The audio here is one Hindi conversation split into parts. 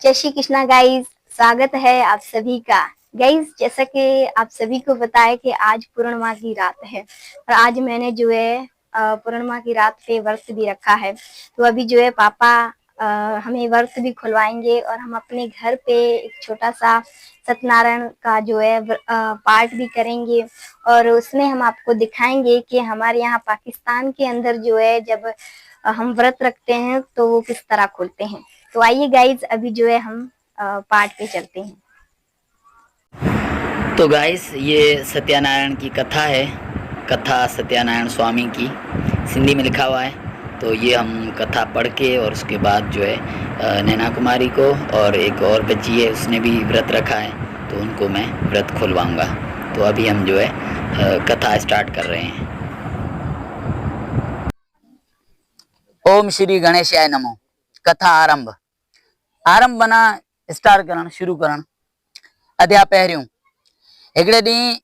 जय श्री कृष्णा गाइस। स्वागत है आप सभी का। गाइस, जैसा कि आप सभी को पता है कि आज पूर्णिमा की रात है और आज मैंने जो है पूर्णिमा की रात पे व्रत भी रखा है। तो अभी जो है पापा हमें व्रत भी खुलवाएंगे और हम अपने घर पे एक छोटा सा सत्यनारायण का जो है पाठ भी करेंगे और उसमें हम आपको दिखाएंगे कि हमारे यहाँ पाकिस्तान के अंदर जो है जब हम व्रत रखते हैं तो वो किस तरह खुलते हैं। तो आइए गाइज, अभी जो है हम पाठ पे चलते हैं। तो गाइस, ये सत्यानारायण की कथा है। कथा सत्यानारायण स्वामी की सिंधी में लिखा हुआ है। तो ये हम कथा पढ़ के और उसके बाद जो है नैना कुमारी को और एक और बच्ची है उसने भी व्रत रखा है तो उनको मैं व्रत खुलवाऊंगा। तो अभी हम जो है कथा स्टार्ट कर रहे हैं। ओम श्री गणेशाय नमो। कथा आरंभ आरंभ बना स्टार्ट करण शुरू करण। अध्याय पहिरियों। हिकिड़े ॾींहुं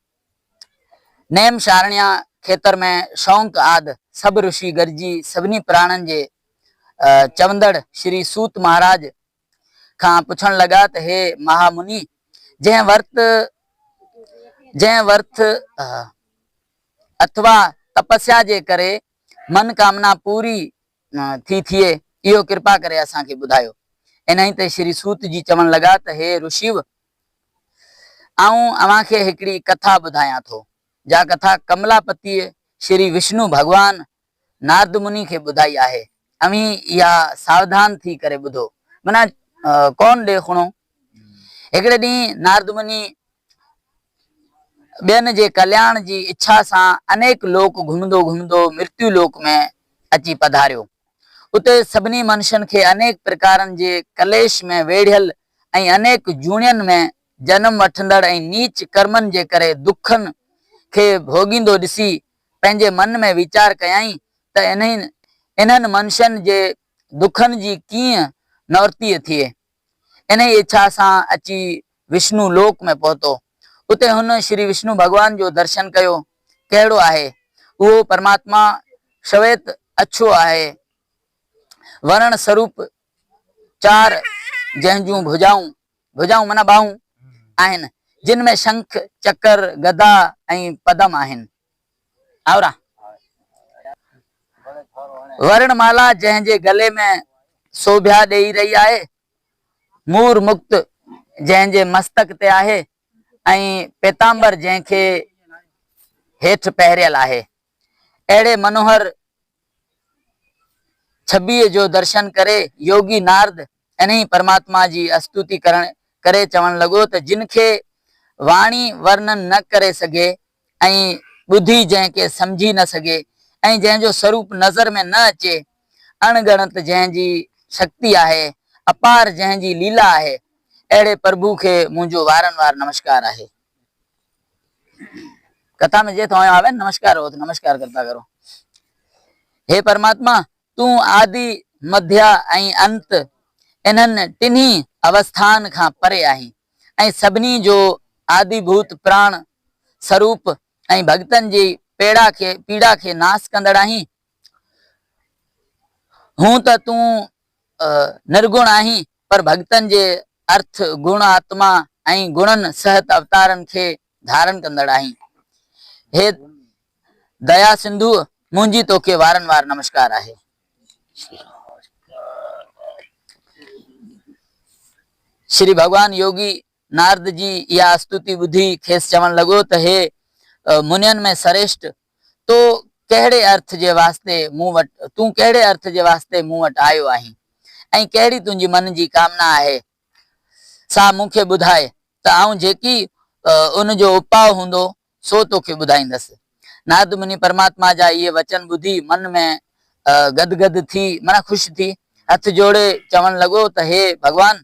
नेम शारणिया खेतर में शौंक आदि सब ऋषि गरजी सभिनी प्राणन जे चवंदड़ श्री सूत महाराज खां पुछण लगा त हे महामुनि, जंहिं वर्त अथवा तपस्या जे करे मन कामना पूरी थी थिए, इहो कृपा करे असांखे ॿुधायो। इन्हीं ते श्री सूत जी चवण लगा त हे ऋषिव, आऊं अव्हांखे हिकिड़ी कथा ॿुधायां थो। जा कथा कमलापति श्री विष्णु भगवान नारद मुनि खे ॿुधाई आहे। अमी इहा सावधान थी करे ॿुधो, माना कौन ॾे खुणो। हिकिड़े ॾींहुं नारद मुनि ॿियनि जे कल्याण जी इच्छा सां अनेक लोक घुमंदो घुमंदो मृत्यु लोक में अची पधारियो। उते सभिनी मनुष्यनि खे अनेक प्रकारनि जे कलेश में वेढ़ियल ऐं अनेक जूणियनि में जन्म वठंदड़ ऐं नीच कर्मनि जे करे दुखनि खे भोगींदो ॾिसी पंहिंजे मन में वीचार कयाई त इन्हनि मनुष्यनि जे दुखनि जी कीअं नौरती थिए। इन इच्छा सां अची विष्णु लोक में पहुतो। उते हुन श्री विष्णु भगवान जो दर्शन कयो। कहिड़ो आहे उहो परमात्मा श्वेत अछो आहे, वर्ण स्वरूप, चार जंहिंजूं भुजाऊं माना बाहूं आहिनि, जिन में शंख चक्र गदा ऐं पदम आहिनि। आवरा वर्णमाला जंहिंजे गले में शोभा ॾेई रही आहे, मूर मुक्त जंहिंजे मस्तक ते आहे ऐं पीतांबर जंहिंखे हेठि पहिरियल आहे। अहिड़े मनोहर छबीअ जो दर्शन करे योगी नारद इन्हीं परमात्मा जी स्तुति करे चवण लॻो त जिनखे वाणी वर्णन न करे सघे ऐं बुद्धि जंहिंखे समझी न सघे ऐं जंहिंजो स्वरूप नज़र में न अचे, अणगणत जंहिंजी शक्ति आहे, अपार जंहिंजी लीला आहे, अहिड़े प्रभु खे मुंहिंजो वारंवार नमस्कार आहे। कथा में जे थो आवे नमस्कार हो तो नमस्कार करता करो। हे परमात्मा, तू आदि मध्य ऐं अंत इन्हनि टिन्ही अवस्थान खां परे आहीं ऐं सभिनी जो आदिभूत प्राण स्वरूप ऐं भक्तन जी पीड़ा खे नाश कंदड़ आहीं। हूं त तू निर्गुण आहीं, पर भक्तन जे अर्थ गुण आत्मा ऐं गुणन सहत अवतारन खे धारण कंदड़ आहीं। हे दया सिंधु, मुंहिंजी तोखे वारंवार नमस्कार आहे। श्री भगवान योगी नारद जी या स्तुति बुद्धि खेस चवण लॻो त हे मुनियन में श्रेष्ठ, तो कहिड़े अर्थ जे वास्ते मूं वटि आयो आहीं ऐं कहिड़ी तुंहिंजी मन जी कामना आहे, सा मूंखे ॿुधाए त आऊं जेकी उन जो उपाउ हूंदो सो तोखे ॿुधाईंदसि। नारद मुनि परमात्मा जा इहे वचन ॿुधी मन में गदगद थी माना ख़ुशि थी हथ जोड़े चवण लॻो त हे भगवान,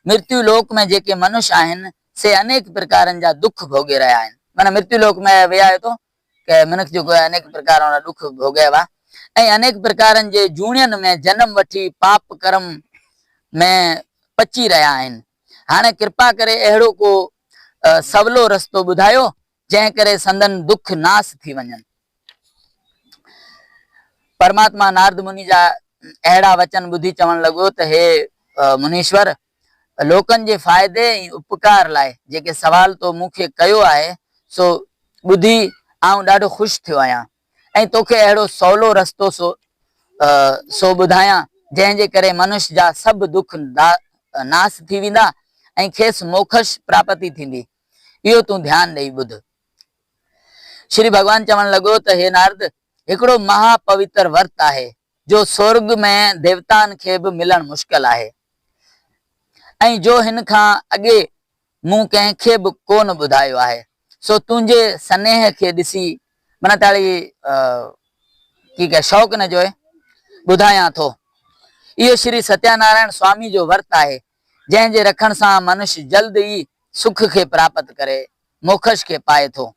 मृत्यु लोक में जेके मनुष्य आहिनि से अनेक प्रकारनि जा दुख भोगे रहिया आहिनि। माना मृत्यु लोक में विया आहियो तो कि मनुष्य जेको अनेक प्रकार जा दुख भोगे हुआ ऐं अनेक प्रकारनि जे जूणियनि में जन्म वठी पाप कर्म में पची रहिया आहिनि। हाणे कृपा करे अहिड़ो को सवलो रस्तो ॿुधायो जंहिं करे संदन दुख नाश थी वञनि। परमात्मा नारद मुनि जा अहिड़ा वचन ॿुधी चवण लॻो त हे मुनीश्वर, लोकन जे फायदे ऐं उपकार लाइ जेके सवाल तो मूंखे कयो आहे सो ॿुधी आऊं ॾाढो ख़ुशि थियो आहियां ऐं तोखे अहिड़ो सवलो रस्तो सो ॿुधायां जंहिंजे करे मनुष्य जा सभु दुख नास थी वेंदा ऐं खेसि मोक्षु प्राप्ति थींदी। इहो तूं ध्यानु ॾेई ॿुध। श्री भॻवान चवण लॻो त हे नारद, हिकिड़ो महापवित्र वर्त आहे जो स्वर्ग में देवताउनि खे बि मिलणु मुश्किल आहे ऐं जो हिन खां अॻे मूं कंहिंखे बि कोन ॿुधायो आहे। सो तुंहिंजे स्नेह खे ॾिसी माना ताली की कहे शौक़ न जो ॿुधायां थो। इहो श्री सत्यानारायण स्वामी जो वर्त आहे जंहिंजे रखण सां मनुष्य जल्द ई सुख खे प्राप्त करे मोक्ष खे पाए थो।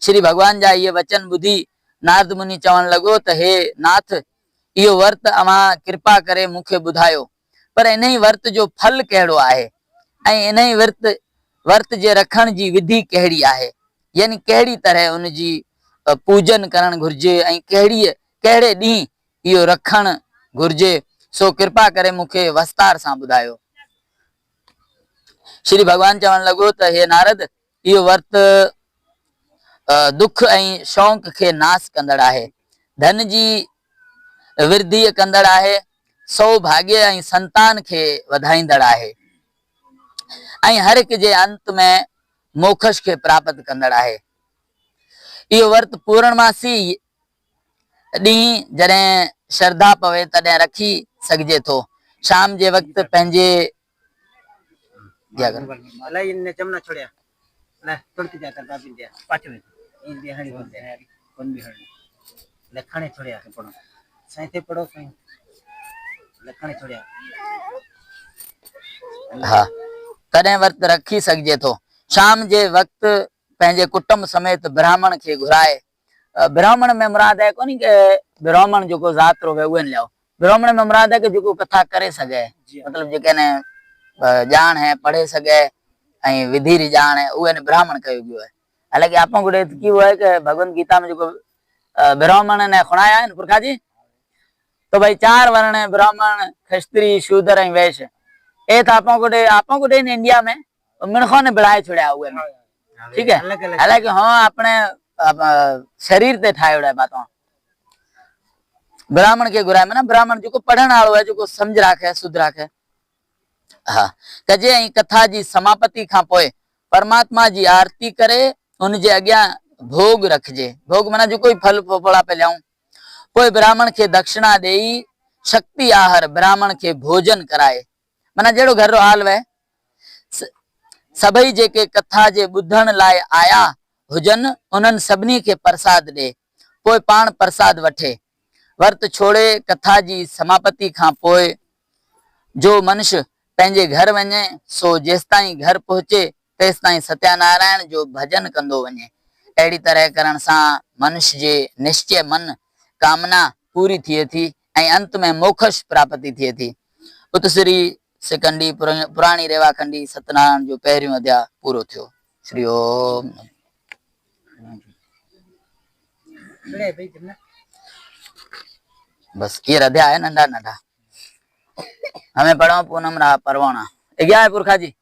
श्री भगवान जा इहे वचन ॿुधी नारद मुनि चवण लॻो त हे नाथ, इहो वर्त अव्हां कृपा करे मूंखे ॿुधायो, पर इन ई वर्त जो फल कहिड़ो आहे ऐं इन ई वर्त जे रखण जी विधि कहिड़ी आहे, यानी कहिड़ी तरह उन जी पूजन करणु घुर्जे ऐं कहिड़े ॾींहुं इहो रखणु घुर्जे, सो कृपा करे मूंखे विस्तार सां ॿुधायो। श्री भगवान चवण लॻो त हे नारद, इहो वर्त दुख ऐं शौक़ खे नाश कंदड़ आहे, धन जी वृद्धि कंदड़ आहे, सौभाग्य ऐं संतान खे वधाईंदड़ आहे ऐं हर एक जे अंत में मोक्ष खे प्राप्त कंदड़ आहे। इहो वर्त पूर्णमासी ॾींहुं जॾहिं श्रद्धा पवे तॾहिं रखी सघिजे थो। शाम जे वक़्त पंहिंजे हाँ तॾहिं वर्त रखी सघिजे थो। शाम जे वक़्त पंहिंजे कुटुंब समेत ब्राह्मण खे घुराए, ब्राह्मण में मुराद है कोनी के ब्राह्मण जो ज़ात रो उन लियो, ब्राह्मण में मुराद है कि जो कथा करे सके, मतलब जेके ने जान है पढ़े सके ऐं विधि री जान है उहे ने ब्राह्मण कयो गयो है। हालांकि आपो गुडे की हुआ है कि भगवत गीता में जो ब्राह्मण ने खुणाया है पुरखा जी, तो भाई 4 वर्ण है, ब्राह्मण, क्षत्रिय, शूद्र और वैश्य। ए था आपो गुडे इन इंडिया में मिणखों ने बढ़ाए छुड़या हुए, ठीक है। हालांकि हाँ अपने शरीर ते ठायोड़ा है बातों। ब्राह्मण के गुराए में ना ब्राह्मण जो पढ़ण वालो है, जो समझ राखे, शुद्ध राखे। हाँ कजे ऐं कथा जी समापति खां पोइ परमात्मा जी आरती करे उन जे अॻियां भोग रखजे। भोग माना जो कोई फल फोफड़ा पे लियाऊं, पोइ ब्राह्मण के दक्षिणा देई शक्ति आहार ब्राह्मण के भोजन कराए, माना जहिड़ो घर रो हाल वह सभई जेके कथा जे ॿुधण लाइ आया हुजन उन्हनि सभिनी खे प्रसाद ॾे, पोइ पाण प्रसाद वठे। वर्त छोड़े कथा जी समापति खां पोइ जो मनुष्य पंहिंजे घर वञे सो जेसिताईं घर पहुचे तेसिताईं सत्यानारायण जो भजन कंदो वञे। अहिड़ी तरह करण सां मनुष्य जे निश्चय मन कामना पूरी थिए थी ऐं अंत में मोक्ष प्राप्ति थिए थी। उतश्री सिकंडी पुराणी रेवाखंडी सत्यनारायण जो पहिरियों अध्याय पूरो थियो। श्री ओम। बस ये अध्याय है नंढा नंढा। हमें पढ़ो पूनम रहा परवाना 11 पुरखा जी।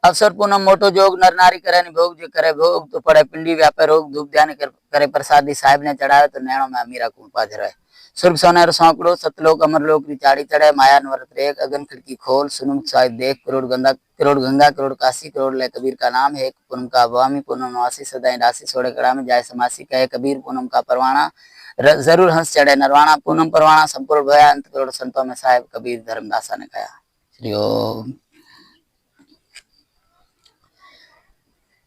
अवसर पूनम मोटो जोग नर नारी करे भोग, जो करे भोग तो पड़े पिंडी व्यापे रोग, धूप ध्यान करे प्रसादी साहिब ने चढ़ावे तो नैणो में अमीरा कुंपा धराए। सुर्ग सोनेरो सौंकड़ो सतलोक अमरलोक री चाड़ी चढ़े, माया नवरत रेख अगन खिड़की खोल, सुनुम साहिब देख, करोड़ गंगा करोड़ काशी, करोड़ ले कबीर का नाम है, पूनम का अवामी पूनम नवासी सदाई दासी, सोड़े कड़ा में जाए समासी कहे कबीर पूनम का परवाना, जरूर हंस चढ़े नरवाणा, पूनम परवाना संपूर्ण भया अंत करोड़ संतों में साहिब कबीर धर्मदासा ने कहा। श्री ओम।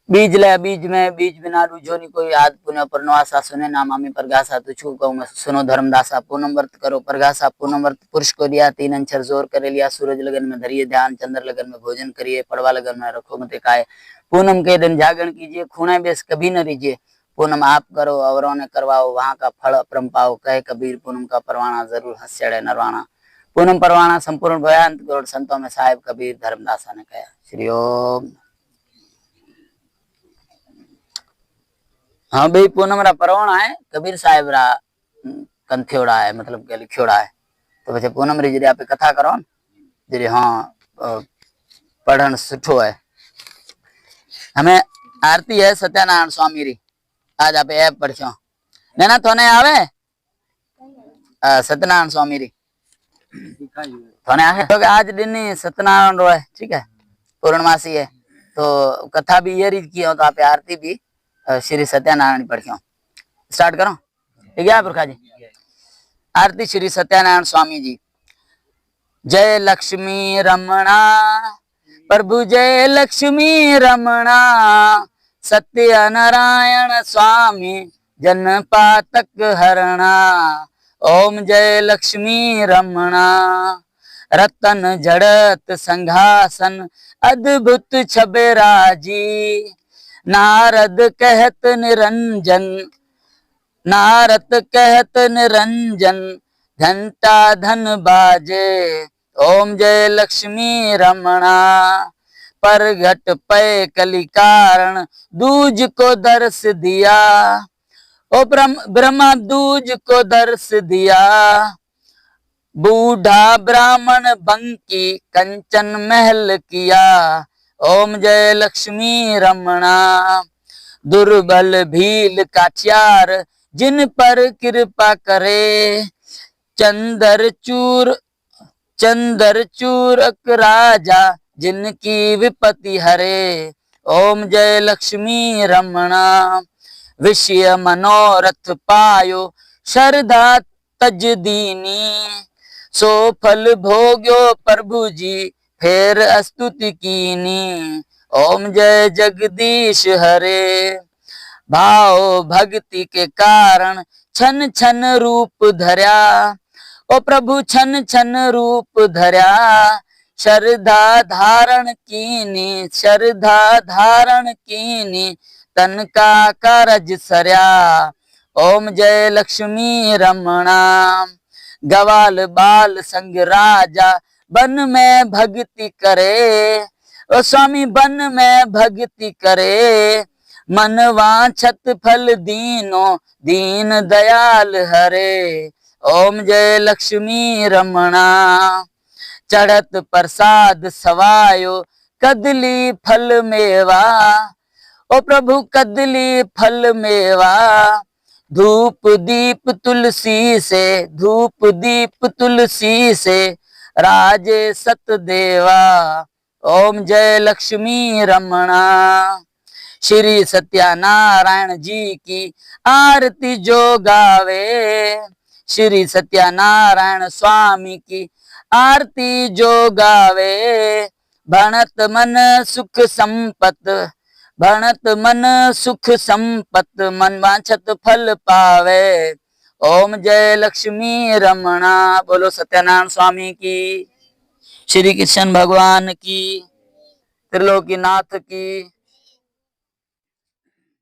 बीज ले बीज में बीज बिना रूझो नहीं कोई, आद पुण्य परनवासा सुने नाम अमी परगासा, तुझको कहूँ सुनो धर्मदासा। पूनम व्रत करो परगासा, पूनम व्रत पुरुष को दिया 3 अक्षर जोर करे लिया, सूरज लगन में धरिए ध्यान, चंद्र लगन में भोजन करिए, पड़वा लगन में रखो मत खाए। पूनम के दिन जागरण कीजिए, खूने बेस कभी न रीजिए, पूनम आप करो औरों ने करवाओ, वहां का फल अपरम पाओ, कहे कबीर पूनम का परवाना जरूर हंस चढ़े नरवाणा। पूनम परवाना संपूर्ण भयांत करोड़ संतों में साहिब कबीर धर्मदासा ने कहा। श्री ओम। हाँ भाई पूनम रा परवाना है, कबीर साहिब रा कंथ्योड़ा है, मतलब के लिखोड़ा है, तो वैसे पूनम री जरिया पे कथा करो। जॾहिं हाँ पढ़ण सुठो है। हमें आरती है सत्यानारायण स्वामी री, आज आप ऐप पढ़ो नैना थोने आवे सत्यनारायण स्वामी री थोने आवे तो आज दिन सत्यनारायण रो है, ठीक है, पूर्णमासी है तो कथा भी ये रीत की हो तो आप आरती भी श्री सत्यानारायण पढ़ियो। स्टार्ट करो, ठीक है पुरखा जी। आरती श्री सत्यानारायण स्वामी जी। जय लक्ष्मी रमणा प्रभु जय लक्ष्मी रमणा, सत्यनारायण स्वामी जन पातक हरणा। ओम जय लक्ष्मी रमणा, रतन जड़त संघासन अद्भुत छबेराजी। नारद कहत निरंजन, नारद कहत निरंजन, घंटा धन बाजे। ओम जय लक्ष्मी रमणा, परगट पै कलि कारण दूज को दर्श दिया। ओ ब्रह्मा दूज को दर्श दिया, बूढ़ा ब्राह्मण बंकी कंचन महल किया। ओम जय लक्ष्मी रमणा, दुर्बल भील काठियार जिन पर कृपा करे। चंदर चूरक राजा जिनकी विपत्ति हरे। ओम जय लक्ष्मी रमणा, विषय मनोरथ पायो श्रद्धा तज दीनी। सो फल भोग्यो प्रभु जी फेर स्तुति कीनी। ओम जय जगदीश हरे, भाव भक्ति के कारण छन छन रूप धर्या। ओ प्रभु छन छन रूप धर्या, श्रद्धा धारण कीनी, श्रद्धा धारण कीनी, तन का कारज सरया। ओम जय लक्ष्मी रमणा, गवाल बाल संग राजा बन में भक्ति करे। ओ स्वामी बन में भक्ति करे, मन वांछत फल दीनो, दीन दयाल हरे। ओम जय लक्ष्मी रमणा, चढ़त प्रसाद सवायो कदली फल मेवा। ओ प्रभु कदली फल मेवा, धूप दीप तुलसी से, धूप दीप तुलसी से राजे सतदेवा। ओम जय लक्ष्मी रमणा, श्री सत्यानारायण जी की आरती जो गावे। श्री सत्यानारायण स्वामी की आरती जो गावे। भणत मन सुख संपत, भणत मन सुख संपत, मन वांछत फल पावे। ओम जय लक्ष्मी रमणा। बोलो सत्यानारायण स्वामी की, श्री कृष्ण भगवान की, त्रिलोकीनाथ की।